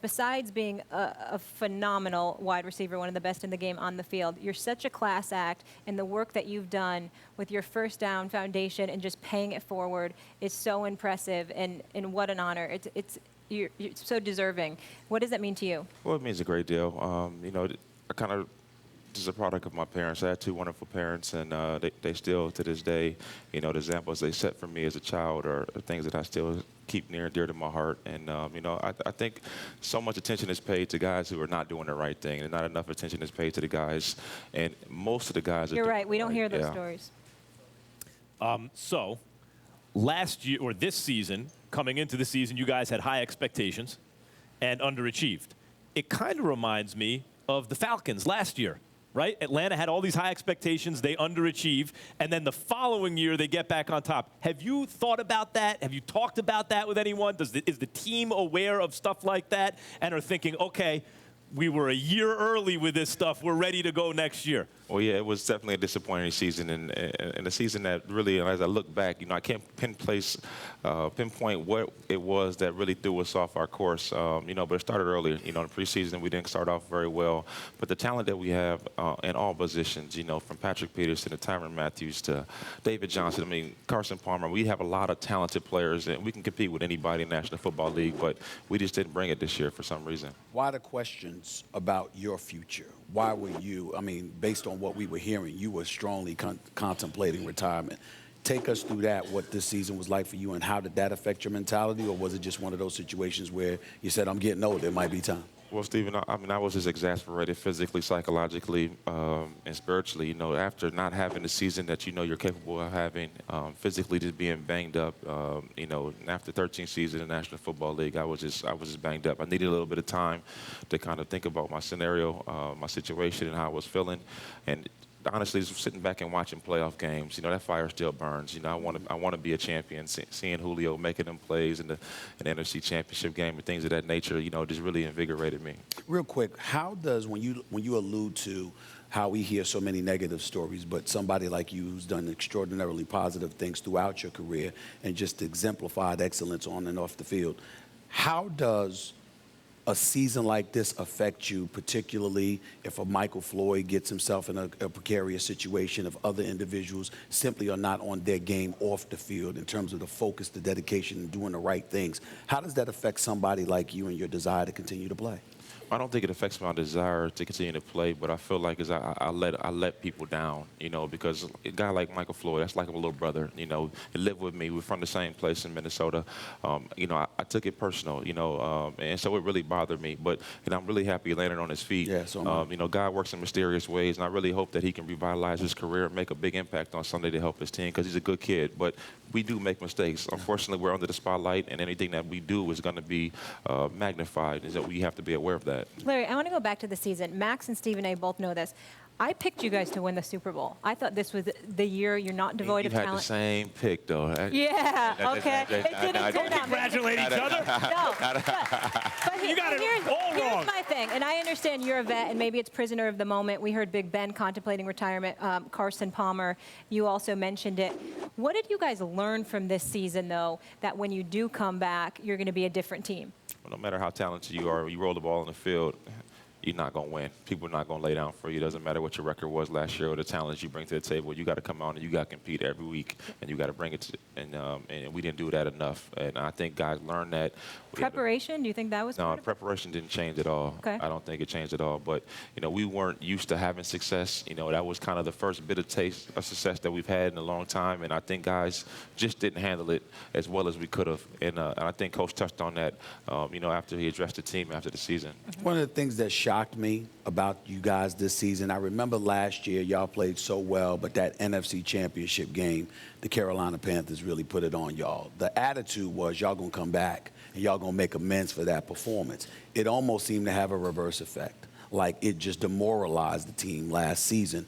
Besides being a phenomenal wide receiver, one of the best in the game on the field, you're such a class act, and the work that you've done with your first down foundation and just paying it forward is so impressive, and what an honor. You're so deserving. What does that mean to you? Well, it means a great deal. I kind of just a product of my parents. I had two wonderful parents, and they still, to this day, the examples they set for me as a child are things that I still keep near and dear to my heart. And, I think so much attention is paid to guys who are not doing the right thing, and not enough attention is paid to the guys. And most of the guys are You're right. We don't right. hear those stories. So last year, or this season, coming into the season, you guys had high expectations and underachieved. It kind of reminds me of the Falcons last year. Right? Atlanta had all these high expectations. They underachieve. And then the following year, they get back on top. Have you thought about that? Have you talked about that with anyone? Is the team aware of stuff like that and are thinking, okay, we were a year early with this stuff. We're ready to go next year? Well, yeah, it was definitely a disappointing season, and a season that really, as I look back, I can't pinpoint what it was that really threw us off our course. But it started earlier. In the preseason, we didn't start off very well. But the talent that we have in all positions, from Patrick Peterson to Tyrann Matthews to David Johnson, Carson Palmer, we have a lot of talented players, and we can compete with anybody in the National Football League, but we just didn't bring it this year for some reason. Why the questions about your future? Why were you, based on what we were hearing, you were strongly contemplating retirement. Take us through that, what this season was like for you, and how did that affect your mentality, or was it just one of those situations where you said, I'm getting old, it might be time? Well, Stephen, I was just exasperated physically, psychologically, and spiritually. After not having the season that you're capable of having, physically just being banged up. After 13 seasons in the National Football League, I was just banged up. I needed a little bit of time to kind of think about my scenario, my situation, and how I was feeling. And honestly, just sitting back and watching playoff games, that fire still burns. I want to be a champion. Seeing Julio making them plays in the NFC Championship game and things of that nature, just really invigorated me. Real quick, how does, when you allude to how we hear so many negative stories, but somebody like you who's done extraordinarily positive things throughout your career and just exemplified excellence on and off the field, how does a season like this affect you, particularly if a Michael Floyd gets himself in a precarious situation, if other individuals simply are not on their game off the field in terms of the focus, the dedication, and doing the right things? How does that affect somebody like you and your desire to continue to play? I don't think it affects my desire to continue to play, but I feel like I let people down, because a guy like Michael Floyd, that's like a little brother, he lived with me. We're from the same place in Minnesota. I took it personal, and so it really bothered me. But I'm really happy he landed on his feet. Yeah, so God works in mysterious ways, and I really hope that he can revitalize his career and make a big impact on Sunday to help his team, because he's a good kid. But we do make mistakes. Unfortunately, we're under the spotlight, and anything that we do is going to be magnified, and so we have to be aware of that. Larry, I want to go back to the season. Max and Stephen A. both know this. I picked you guys to win the Super Bowl. I thought this was the year you're not devoid of talent. You had the same pick, though. Yeah, okay. It didn't turn out. Congratulate each other. No. But You got it all wrong. Here's my thing, and I understand you're a vet, and maybe it's prisoner of the moment. We heard Big Ben contemplating retirement. Carson Palmer, you also mentioned it. What did you guys learn from this season, though, that when you do come back, you're going to be a different team? Well, no matter how talented you are, when you roll the ball on the field, you're not going to win. People are not going to lay down for you. It doesn't matter what your record was last year or the talents you bring to the table. You got to come out and you got to compete every week, and you got to bring it to, and we didn't do that enough. And I think guys learned that. Preparation? Do you think that was part of it? Preparation didn't change at all. Okay. I don't think it changed at all. But, we weren't used to having success. That was kind of the first bit of taste of success that we've had in a long time. And I think guys just didn't handle it as well as we could have. And I think Coach touched on that, after he addressed the team after the season. One of the things that shocked me about you guys this season, I remember last year y'all played so well, but that NFC Championship game, the Carolina Panthers really put it on y'all. The attitude was y'all going to come back and y'all going to make amends for that performance. It almost seemed to have a reverse effect, like it just demoralized the team last season.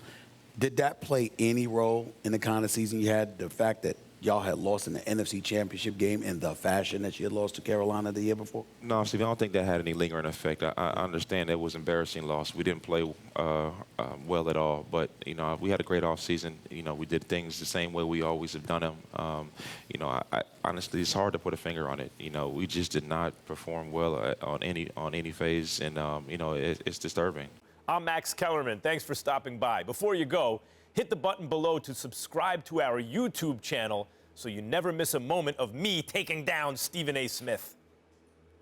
Did that play any role in the kind of season you had, the fact that y'all had lost in the NFC Championship game in the fashion that you had lost to Carolina the year before? No, Steve, I don't think that had any lingering effect. I understand it was an embarrassing loss. We didn't play well at all, but, you know, we had a great offseason. You know, we did things the same way we always have done them. You know, I honestly, it's hard to put a finger on it. You know, we just did not perform well on any phase, and, you know, it's disturbing. I'm Max Kellerman. Thanks for stopping by. Before you go, hit the button below to subscribe to our YouTube channel so you never miss a moment of me taking down Stephen A. Smith.